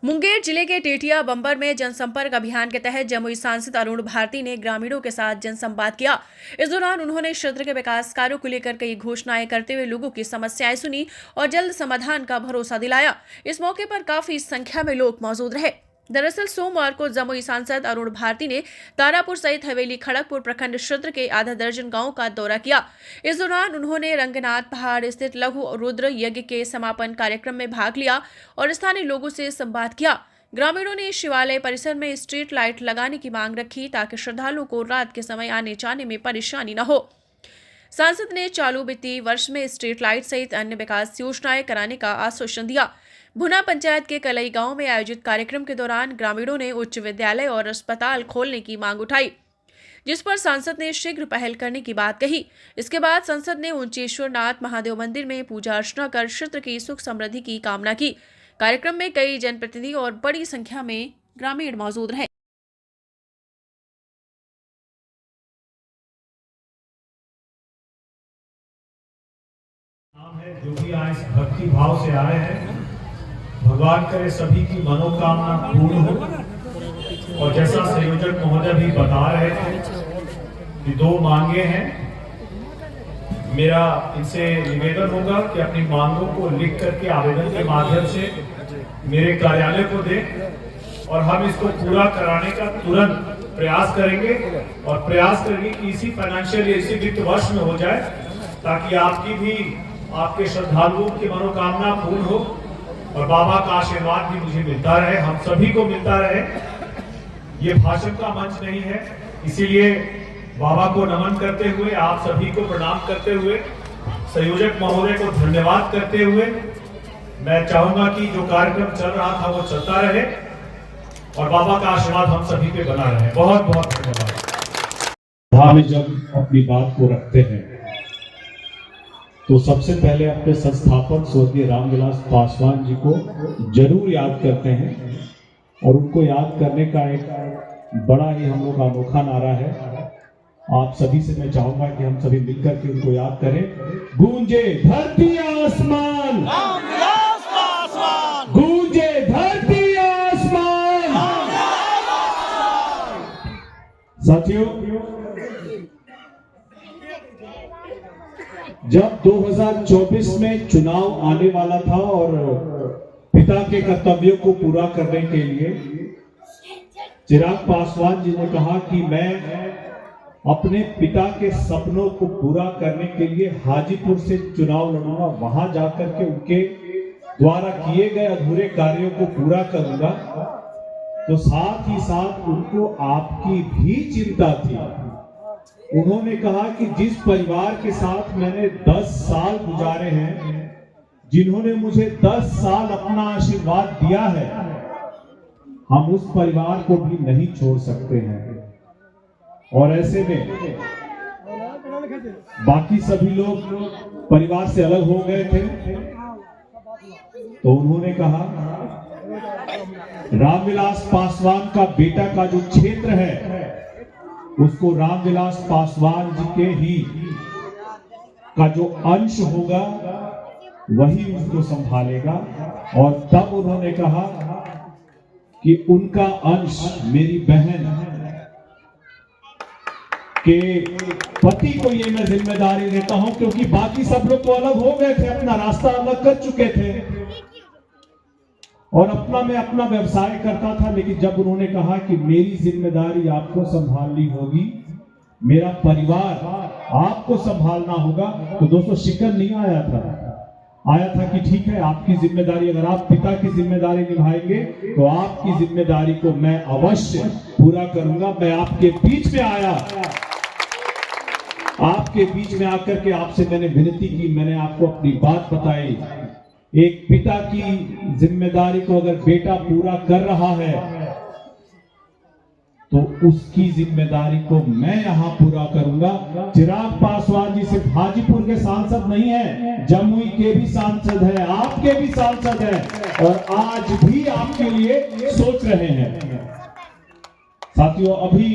मुंगेर जिले के टेटिया बंबर में जनसंपर्क अभियान के तहत जमुई सांसद अरुण भारती ने ग्रामीणों के साथ जनसंवाद किया। इस दौरान उन्होंने क्षेत्र के विकास कार्यों को लेकर कई घोषणाएं करते हुए लोगों की समस्याएं सुनी और जल्द समाधान का भरोसा दिलाया। इस मौके पर काफी संख्या में लोग मौजूद रहे। दरअसल सोमवार को जमुई सांसद अरुण भारती ने तारापुर सहित हवेली खड़गपुर प्रखंड क्षेत्र के आधा दर्जन गांवों का दौरा किया। इस दौरान उन्होंने रंगनाथ पहाड़ स्थित लघु रुद्र यज्ञ के समापन कार्यक्रम में भाग लिया और स्थानीय लोगों से संवाद किया। ग्रामीणों ने शिवालय परिसर में स्ट्रीट लाइट लगाने की मांग रखी ताकि श्रद्धालुओं को रात के समय आने जाने में परेशानी न हो। सांसद ने चालू वित्तीय वर्ष में स्ट्रीट लाइट सहित अन्य विकास योजनाएं कराने का आश्वासन दिया। भुना पंचायत के कलई गांव में आयोजित कार्यक्रम के दौरान ग्रामीणों ने उच्च विद्यालय और अस्पताल खोलने की मांग उठाई, जिस पर सांसद ने शीघ्र पहल करने की बात कही। इसके बाद सांसद ने ऊंचेश्वर नाथ महादेव मंदिर में पूजा अर्चना कर क्षेत्र की सुख समृद्धि की कामना की। कार्यक्रम में कई जनप्रतिनिधि और बड़ी संख्या में ग्रामीण मौजूद रहे। जो भी आए भक्ति भाव से आए हैं, भगवान करे सभी की मनोकामना पूर्ण हो। और जैसा संयोजक महोदय भी बता रहे थे कि दो मांगे हैं, मेरा इनसे निवेदन होगा कि अपनी मांगों को लिख करके आवेदन के माध्यम से मेरे कार्यालय को दें और हम इसको पूरा कराने का तुरंत प्रयास करेंगे और प्रयास करेंगे कि इसी फाइनेंशियल इसी वित्त वर्ष में हो जाए, ताकि आपकी भी आपके श्रद्धालुओं की मनोकामना पूर्ण हो और बाबा का आशीर्वाद भी मुझे मिलता रहे, हम सभी को मिलता रहे। ये भाषण का मंच नहीं है, इसीलिए बाबा को नमन करते हुए, आप सभी को प्रणाम करते हुए, संयोजक महोदय को धन्यवाद करते हुए मैं चाहूंगा कि जो कार्यक्रम चल रहा था वो चलता रहे और बाबा का आशीर्वाद हम सभी पे बना रहे। बहुत बहुत धन्यवाद। हम जब अपनी बात को रखते हैं तो सबसे पहले अपने संस्थापक स्वर्गीय रामविलास पासवान जी को जरूर याद करते हैं और उनको याद करने का एक बड़ा ही हम लोग का अनोखा नारा है। आप सभी से मैं चाहूंगा कि हम सभी मिलकर के उनको याद करें। गूंजे धरती आसमान, गूंजे धरती आसमान। साथियों, जब 2024 में चुनाव आने वाला था और पिता के कर्तव्यों को पूरा करने के लिए चिराग पासवान जी ने कहा कि मैं अपने पिता के सपनों को पूरा करने के लिए हाजीपुर से चुनाव लड़ूंगा, वहां जाकर के उनके द्वारा किए गए अधूरे कार्यों को पूरा करूंगा। तो साथ ही साथ उनको आपकी भी चिंता थी। उन्होंने कहा कि जिस परिवार के साथ मैंने 10 साल गुजारे हैं, जिन्होंने मुझे 10 साल अपना आशीर्वाद दिया है, हम उस परिवार को भी नहीं छोड़ सकते हैं। और ऐसे में बाकी सभी लोग परिवार से अलग हो गए थे, तो उन्होंने कहा रामविलास पासवान का बेटा का जो क्षेत्र है उसको रामविलास पासवान जी के ही का जो अंश होगा वही उसको संभालेगा। और तब उन्होंने कहा कि उनका अंश मेरी बहन के पति को ये मैं जिम्मेदारी देता हूं, क्योंकि बाकी सब लोग तो अलग हो गए थे, अपना रास्ता अलग कर चुके थे और अपना मैं अपना व्यवसाय करता था। लेकिन जब उन्होंने कहा कि मेरी जिम्मेदारी आपको संभालनी होगी, मेरा परिवार आपको संभालना होगा, तो दोस्तों शिकन नहीं आया था कि ठीक है आपकी जिम्मेदारी, अगर आप पिता की जिम्मेदारी निभाएंगे तो आपकी जिम्मेदारी को मैं अवश्य पूरा करूंगा। मैं आपके बीच में आया, आपके बीच में आकर के आपसे मैंने विनती की, मैंने आपको अपनी बात बताई। एक पिता की जिम्मेदारी को अगर बेटा पूरा कर रहा है तो उसकी जिम्मेदारी को मैं यहां पूरा करूंगा। चिराग पासवान जी सिर्फ हाजीपुर के सांसद नहीं है, जमुई के भी सांसद है, आपके भी सांसद है और आज भी आपके लिए सोच रहे हैं। साथियों, अभी